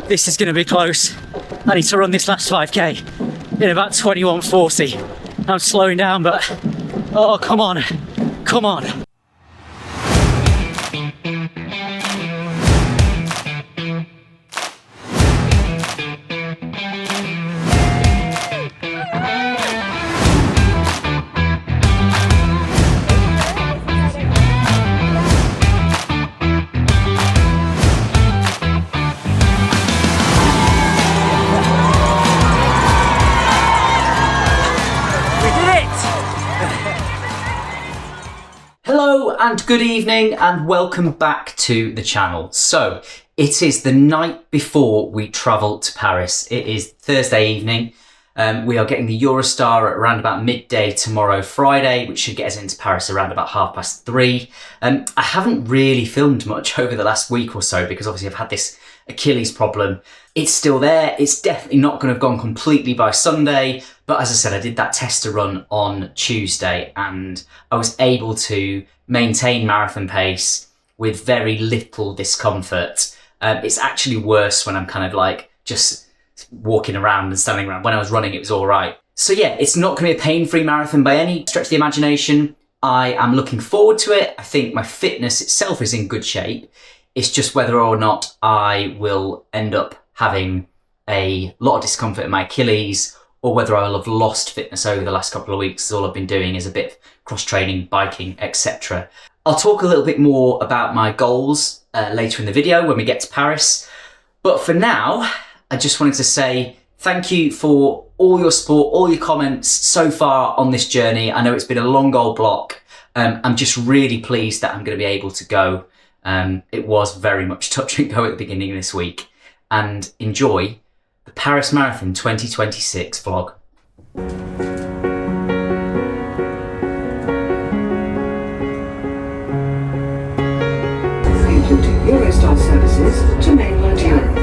This is going to be close. I need to run this last 5k in about 21:40. I'm slowing down, but oh, come on, come on. Hello and good evening and welcome back to the channel. So it is the night before we travel to Paris. It is Thursday evening. We are getting the Eurostar at around about midday tomorrow, Friday, which should get us into Paris around about 3:30. I haven't really filmed much over the last week or so because obviously I've had this Achilles problem. It's still there. It's definitely not going to have gone completely by Sunday. But as I said, I did that tester run on Tuesday and I was able to maintain marathon pace with very little discomfort. It's actually worse when I'm kind of like just walking around and standing around. When I was running, it was all right. So yeah, it's not going to be a pain-free marathon by any stretch of the imagination. I am looking forward to it. I think my fitness itself is in good shape. It's just whether or not I will end up having a lot of discomfort in my Achilles or whether I will have lost fitness over the last couple of weeks. All I've been doing is a bit of cross-training, biking, etc. I'll talk a little bit more about my goals later in the video when we get to Paris. But for now, I just wanted to say thank you for all your support, all your comments so far on this journey. I know it's been a long old block. I'm just really pleased that I'm going to be able to go. It was very much touch and go at the beginning of this week. And enjoy the Paris Marathon 2026 vlog. Including Eurostar services to mainland Europe.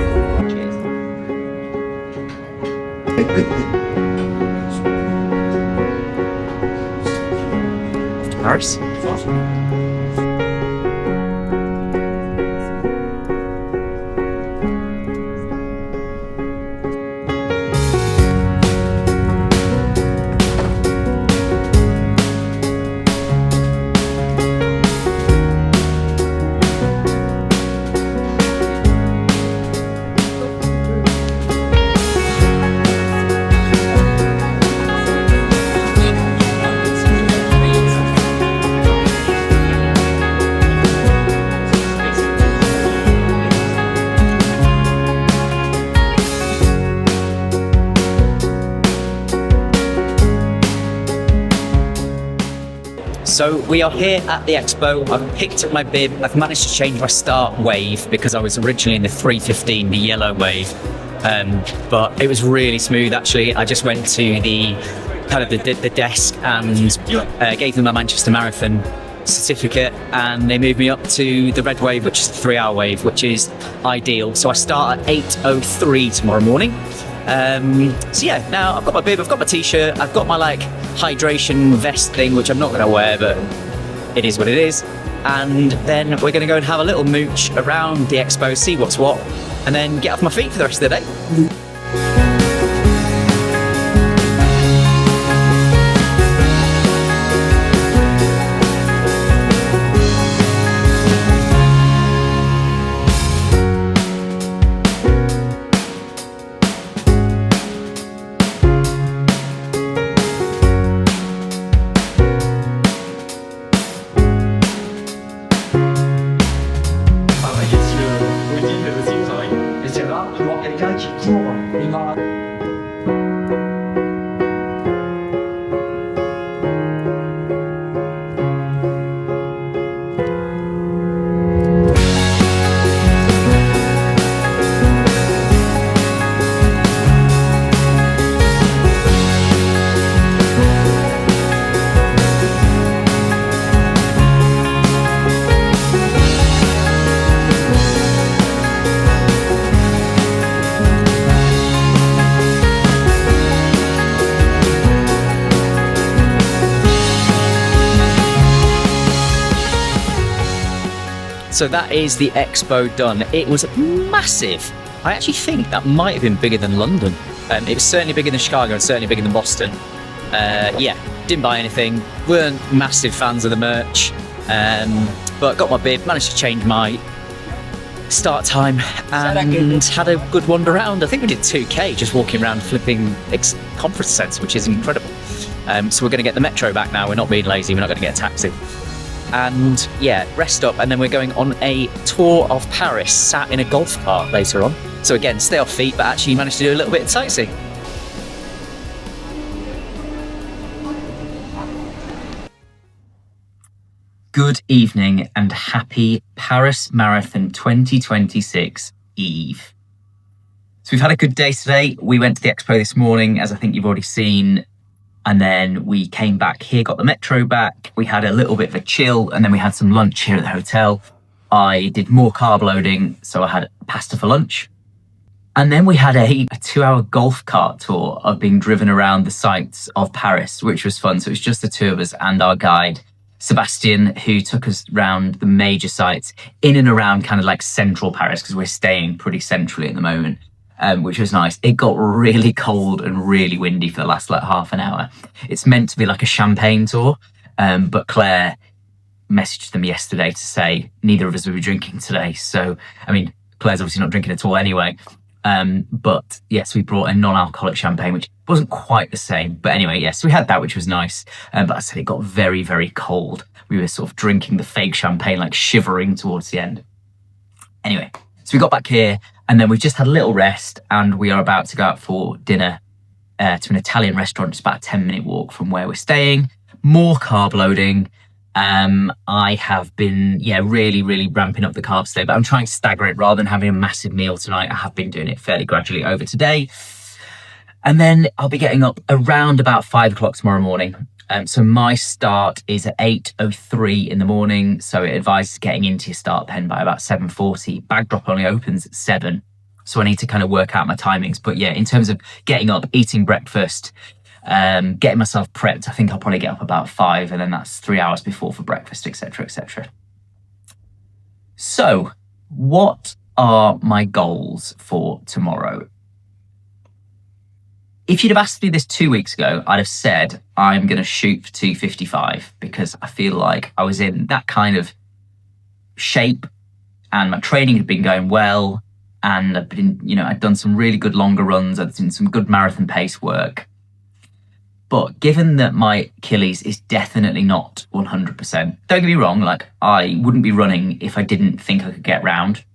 Paris? So we are here at the Expo. I've picked up my bib. I've managed to change my start wave because I was originally in the 3:15, the yellow wave. But it was really smooth actually. I just went to the kind of the desk and gave them a Manchester Marathon certificate and they moved me up to the red wave, which is the 3-hour wave, which is ideal. So I start at 8:03 tomorrow morning. So yeah, now I've got my bib, I've got my t-shirt, I've got my like hydration vest thing, which I'm not going to wear, but it is what it is. And then we're going to go and have a little mooch around the Expo, see what's what, and then get off my feet for the rest of the day. So that is the Expo done. It was massive. I actually think that might have been bigger than London. It was certainly bigger than Chicago and certainly bigger than Boston. Yeah, didn't buy anything, weren't massive fans of the merch, but got my bib, managed to change my start time and had a good wander around. I think we did 2K just walking around flipping conference centre, which is incredible. So we're going to get the metro back now. We're not being lazy, we're not going to get a taxi. And yeah, rest up, and then we're going on a tour of Paris, sat in a golf cart later on. So again, stay off feet, but actually managed to do a little bit of sightseeing. Good evening and happy Paris Marathon 2026 Eve. So we've had a good day today. We went to the Expo this morning, as I think you've already seen, and then we came back here, got the metro back. We had a little bit of a chill, and then we had some lunch here at the hotel. I did more carb loading, so I had pasta for lunch. And then we had a 2-hour golf cart tour of being driven around the sights of Paris, which was fun. So it was just the two of us and our guide, Sebastian, who took us around the major sites in and around kind of like central Paris, because we're staying pretty centrally at the moment, which was nice. It got really cold and really windy for the last like half an hour. It's meant to be like a champagne tour, but Claire messaged them yesterday to say neither of us will be drinking today. So, I mean, Claire's obviously not drinking at all anyway. But yes, we brought a non-alcoholic champagne, which wasn't quite the same. But anyway, yes, we had that, which was nice. But I said it got very, very cold. We were sort of drinking the fake champagne, like shivering towards the end. Anyway, so we got back here and then we've just had a little rest and we are about to go out for dinner to an Italian restaurant. It's about a 10-minute walk from where we're staying. More carb loading. I have been, really, really ramping up the carbs today, but I'm trying to stagger it rather than having a massive meal tonight. I have been doing it fairly gradually over today. And then I'll be getting up around about 5 o'clock tomorrow morning. So my start is at 8:03 in the morning. So it advises getting into your start pen by about 7:40. Bag drop only opens at 7. So I need to kind of work out my timings. But yeah, in terms of getting up, eating breakfast, getting myself prepped, I think I'll probably get up about 5, and then that's 3 hours before for breakfast, etc., etc. So what are my goals for tomorrow? If you'd have asked me this 2 weeks ago, I'd have said I'm going to shoot for 2:55 because I feel like I was in that kind of shape and my training had been going well, and I've been, I'd done some really good longer runs, I'd done some good marathon pace work. But given that my Achilles is definitely not 100%, don't get me wrong, like I wouldn't be running if I didn't think I could get round.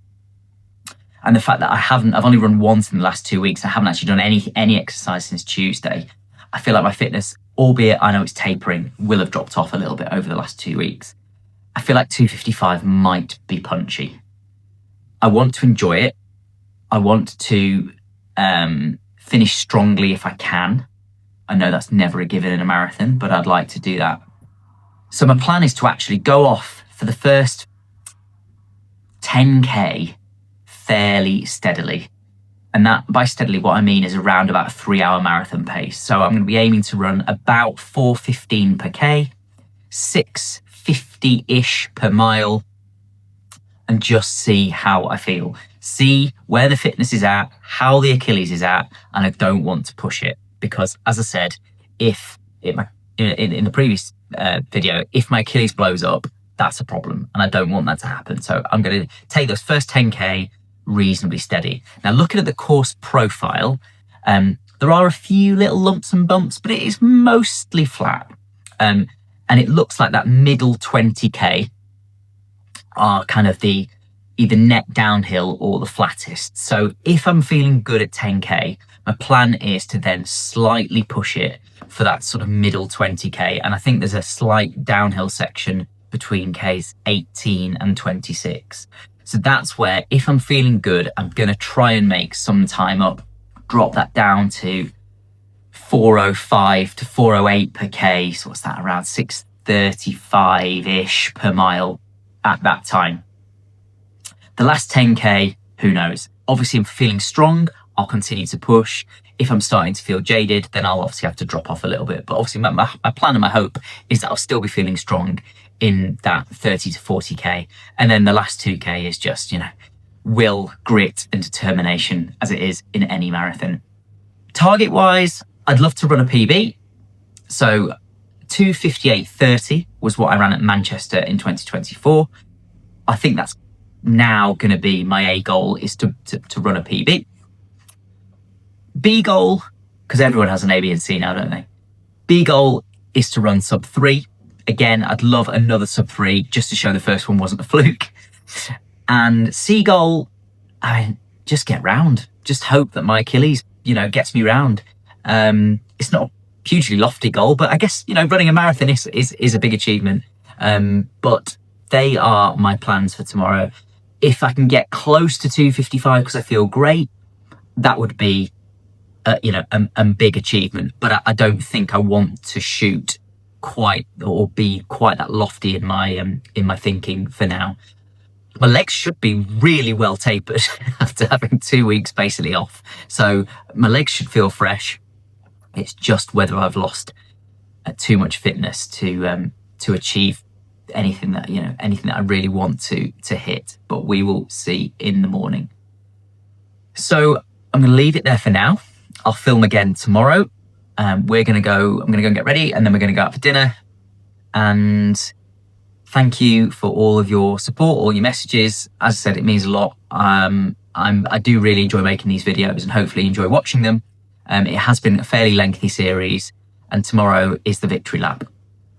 And the fact that I've only run once in the last 2 weeks, I haven't actually done any exercise since Tuesday. I feel like my fitness, albeit I know it's tapering, will have dropped off a little bit over the last 2 weeks. I feel like 2:55 might be punchy. I want to enjoy it. I want to finish strongly if I can. I know that's never a given in a marathon, but I'd like to do that. So my plan is to actually go off for the first 10K fairly steadily. And that, by steadily, what I mean is around about a 3-hour marathon pace. So I'm going to be aiming to run about 4:15 per K, 6:50-ish per mile, and just see how I feel. See where the fitness is at, how the Achilles is at, and I don't want to push it. Because, as I said, in the previous video, if my Achilles blows up, that's a problem, and I don't want that to happen. So I'm going to take those first 10K reasonably steady. Now, looking at the course profile, there are a few little lumps and bumps, but it is mostly flat. And it looks like that middle 20K are kind of the either net downhill or the flattest. So if I'm feeling good at 10K, my plan is to then slightly push it for that sort of middle 20K. And I think there's a slight downhill section between Ks 18 and 26. So that's where, if I'm feeling good, I'm going to try and make some time up, drop that down to 4:05 to 4:08 per K. So what's that, around 6:35-ish per mile at that time. The last 10K, who knows? Obviously, I'm feeling strong. I'll continue to push. If I'm starting to feel jaded, then I'll obviously have to drop off a little bit. But obviously, my plan and my hope is that I'll still be feeling strong in that 30 to 40K. And then the last 2K is just, will, grit and determination, as it is in any marathon. Target wise, I'd love to run a PB. So 2:58:30 was what I ran at Manchester in 2024. I think that's now going to be my A goal, is to run a PB. B goal, because everyone has an A, B and C now, don't they? B goal is to run sub 3. Again, I'd love another sub 3 just to show the first one wasn't a fluke. And C goal, I mean, just get round. Just hope that my Achilles, gets me round. It's not a hugely lofty goal, but I guess, running a marathon is a big achievement. But they are my plans for tomorrow. If I can get close to 2:55 because I feel great, that would be, a big achievement. But I don't think I want to shoot quite or be quite that lofty in my thinking for now. My legs should be really well tapered after having 2 weeks basically off. So my legs should feel fresh. It's just whether I've lost too much fitness to achieve anything that I really want to hit. But we will see in the morning. So I'm going to leave it there for now. I'll film again tomorrow. I'm going to go and get ready, and then we're going to go out for dinner. And thank you for all of your support, all your messages. As I said, it means a lot. I do really enjoy making these videos and hopefully enjoy watching them. It has been a fairly lengthy series, and tomorrow is the victory lap.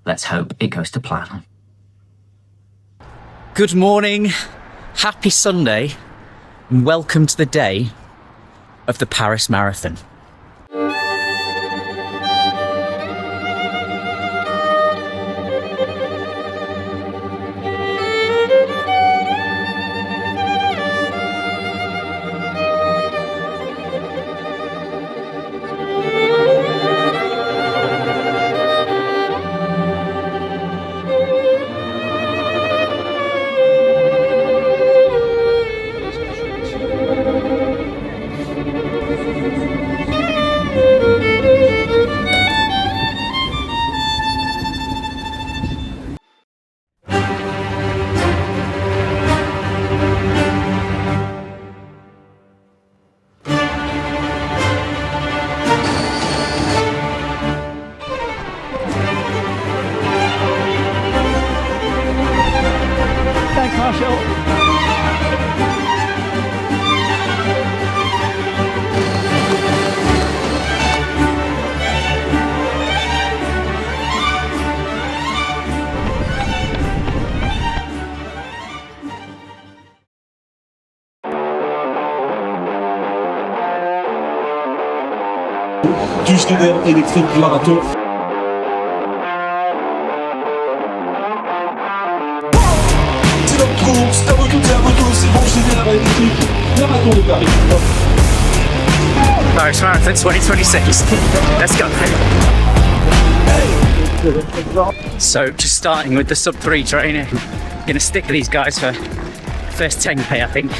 Let's hope it goes to plan. Good morning, happy Sunday, and welcome to the day of the Paris Marathon. Du scanners électrique marathon. C'est notre course, à vous tous, c'est bon général électrique, marathon de Paris. Paris Marathon 2026. Let's go. So just starting with the sub 3 training. Gonna stick with these guys for first 10k, I think.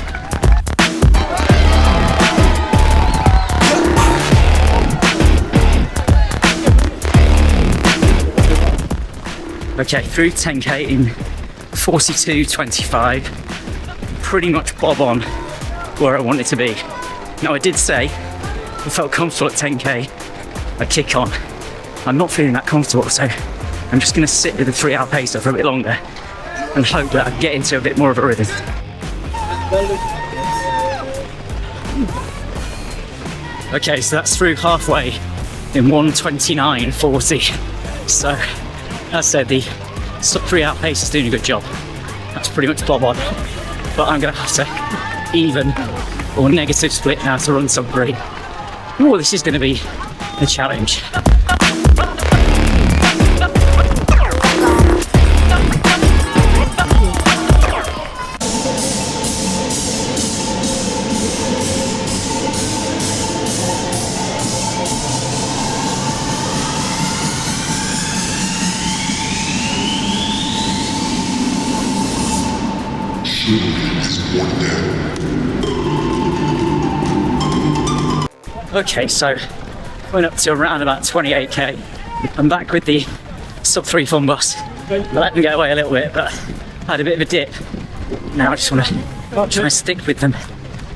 Okay, through 10k in 42:25. Pretty much bob on where I wanted to be. Now I did say I felt comfortable at 10k, I'd kick on. I'm not feeling that comfortable, so I'm just gonna sit with the 3-hour pacer for a bit longer and hope that I get into a bit more of a rhythm. Okay, so that's through halfway in 1:29:40. So as I said, the sub 3-hour pace is doing a good job. That's pretty much bob on. But I'm gonna have to even or negative split now to run sub 3. Oh, this is gonna be a challenge. Okay, so went up to around about 28k. I'm back with the sub 3 fun bus. I let them get away a little bit, but I had a bit of a dip. Now I just want to I'll try and stick with them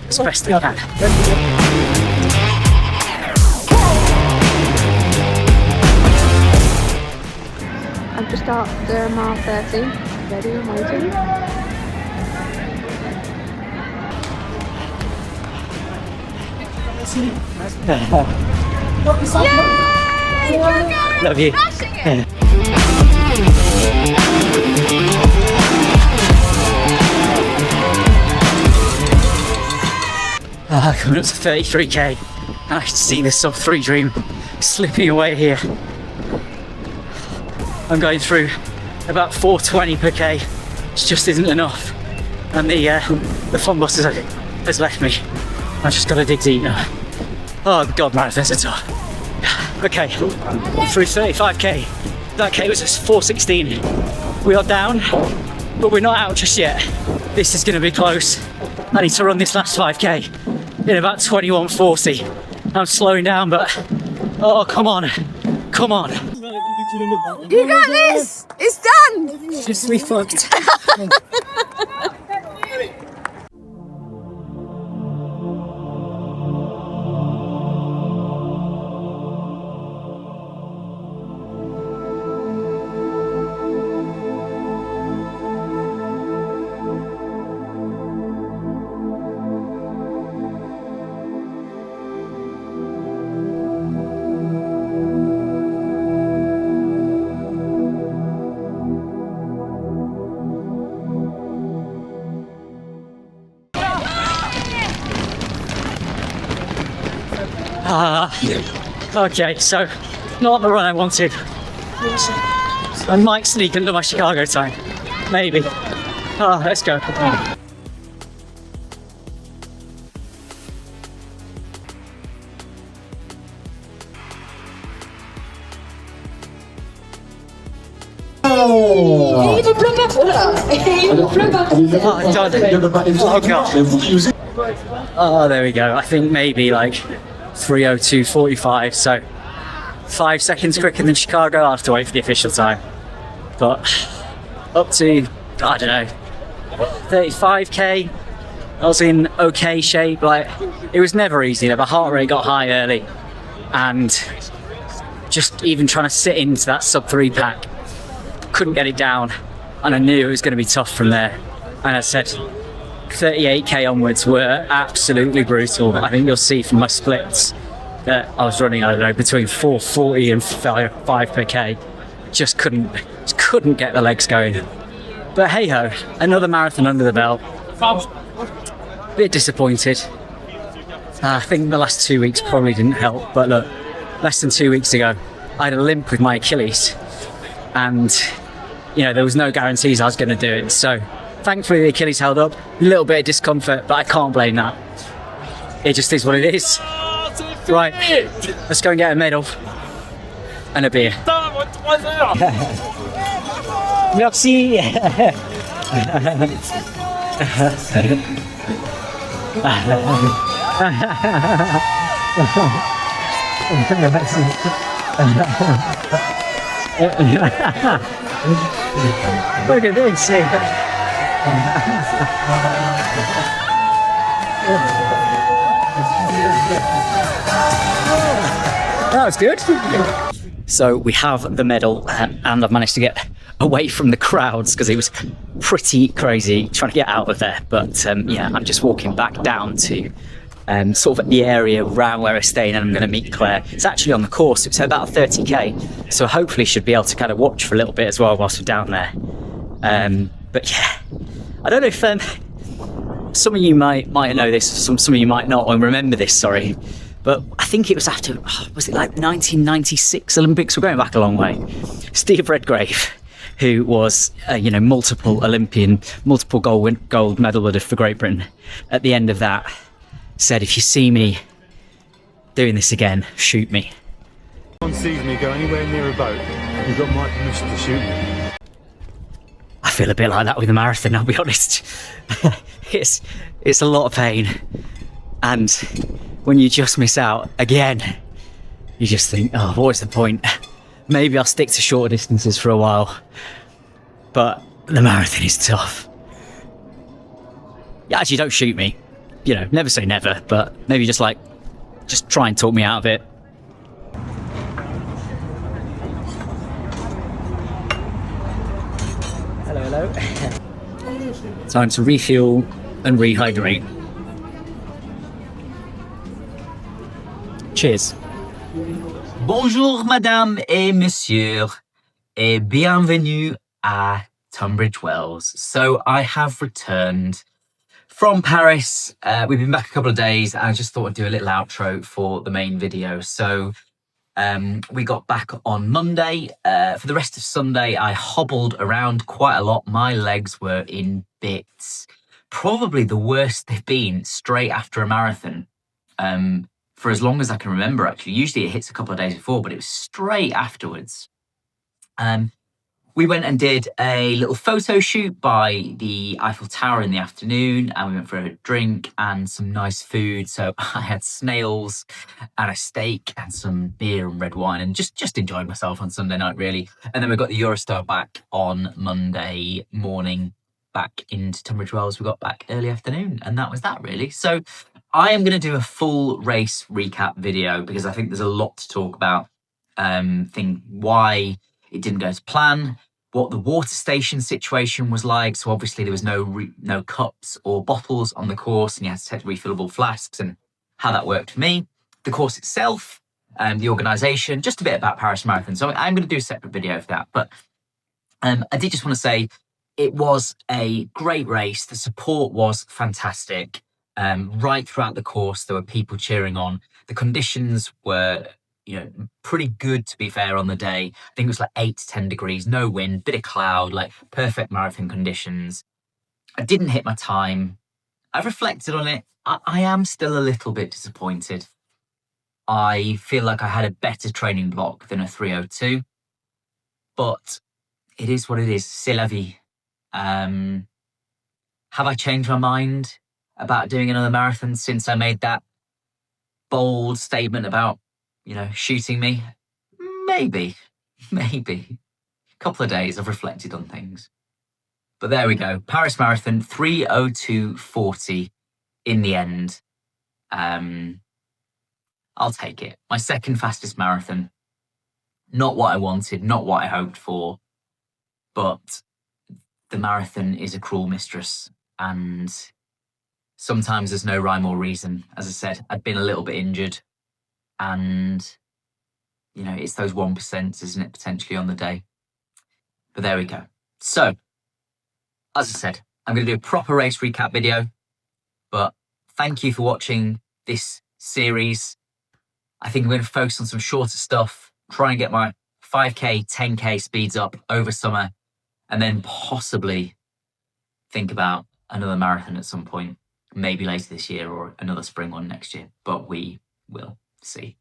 as best I can. I'm just after mile 30. Ready and waiting. Love you. Coming up to 33k, and I can see the sub 3 dream slipping away here. I'm going through about 420 per k, which just isn't enough, and the fun bus has left me. I just got to dig deep now. Oh god, marathons are tough. Okay, through 35k. That k was just 416. We are down, but we're not out just yet. This is going to be close. I need to run this last 5k in about 21:40. I'm slowing down, but oh, come on. Come on. You got this! It's done! Just be fucked. Okay, so not the run I wanted. I might sneak under my Chicago time. Maybe. Let's go. Oh god. Oh, there we go. I think maybe like 3:02:45. So 5 seconds quicker than Chicago. I'll have to wait for the official time. But up to, I don't know, 35k. I was in okay shape. Like, it was never easy. My heart rate got high early, and just even trying to sit into that sub 3 pack, couldn't get it down, and I knew it was going to be tough from there. And I said 38k onwards were absolutely brutal. I think you'll see from my splits that I was running, I don't know, between 440 and 5 per k. Just couldn't get the legs going. But hey ho, another marathon under the belt. Bit disappointed. I think the last 2 weeks probably didn't help, but look, less than 2 weeks ago I had a limp with my Achilles, and you know, there was no guarantees I was going to do it. So thankfully the Achilles held up. A little bit of discomfort, but I can't blame that. It just is what it is. Right, let's go and get a medal and a beer. Merci. Look at this. That was good. So we have the medal, and I've managed to get away from the crowds because it was pretty crazy trying to get out of there. But yeah, I'm just walking back down to sort of the area around where I stay, and I'm going to meet Claire. It's actually on the course. It's about 30k, so hopefully should be able to kind of watch for a little bit as well whilst we're down there. But yeah, I don't know if some of you might know this, some of you might not, or remember this, sorry. But I think it was after, was it like 1996 Olympics? We're going back a long way. Steve Redgrave, who was, multiple Olympian, multiple gold medal winner for Great Britain, at the end of that said, if you see me doing this again, shoot me. If someone sees me go anywhere near a boat, you've got my permission to shoot me. I feel a bit like that with the marathon, I'll be honest. It's a lot of pain. And when you just miss out again, you just think, oh, what was the point? Maybe I'll stick to shorter distances for a while. But the marathon is tough. actually, don't shoot me. You know, never say never, but maybe just try and talk me out of it. Hello. Time to refuel and rehydrate. Cheers. Bonjour, madame et monsieur, et bienvenue à Tunbridge Wells. So I have returned from Paris. We've been back a couple of days, and I just thought I'd do a little outro for the main video. So we got back on Monday. For the rest of Sunday, I hobbled around quite a lot. My legs were in bits. Probably the worst they've been straight after a marathon. For as long as I can remember, actually. Usually it hits a couple of days before, but it was straight afterwards. We went and did a little photo shoot by the Eiffel Tower in the afternoon, and we went for a drink and some nice food. So I had snails and a steak and some beer and red wine, and just enjoyed myself on Sunday night, really. And then we got the Eurostar back on Monday morning, back into Tunbridge Wells. We got back early afternoon, and that was that, really. So I am going to do a full race recap video because I think there's a lot to talk about. Think why it didn't go to plan, what the water station situation was like. So obviously there was no cups or bottles on the course, and you had to take refillable flasks, and how that worked for me. The course itself, the organisation, just a bit about Paris Marathon. So I'm going to do a separate video for that. But I did just want to say it was a great race. The support was fantastic. Right throughout the course, there were people cheering on. The conditions were, pretty good, to be fair, on the day. I think it was like 8 to 10 degrees, no wind, bit of cloud, like perfect marathon conditions. I didn't hit my time. I've reflected on it. I am still a little bit disappointed. I feel like I had a better training block than a 3:02, but it is what it is. C'est la vie. Have I changed my mind about doing another marathon since I made that bold statement about, shooting me? Maybe. A couple of days I've reflected on things. But there we go. Paris Marathon, 3:02:40 in the end. I'll take it. My second fastest marathon. Not what I wanted, not what I hoped for, but the marathon is a cruel mistress, and sometimes there's no rhyme or reason. As I said, I'd been a little bit injured, and, it's those 1%, isn't it, potentially on the day. But there we go. So, as I said, I'm going to do a proper race recap video, but thank you for watching this series. I think I'm going to focus on some shorter stuff, try and get my 5K, 10K speeds up over summer, and then possibly think about another marathon at some point, maybe later this year or another spring one next year, but we will see.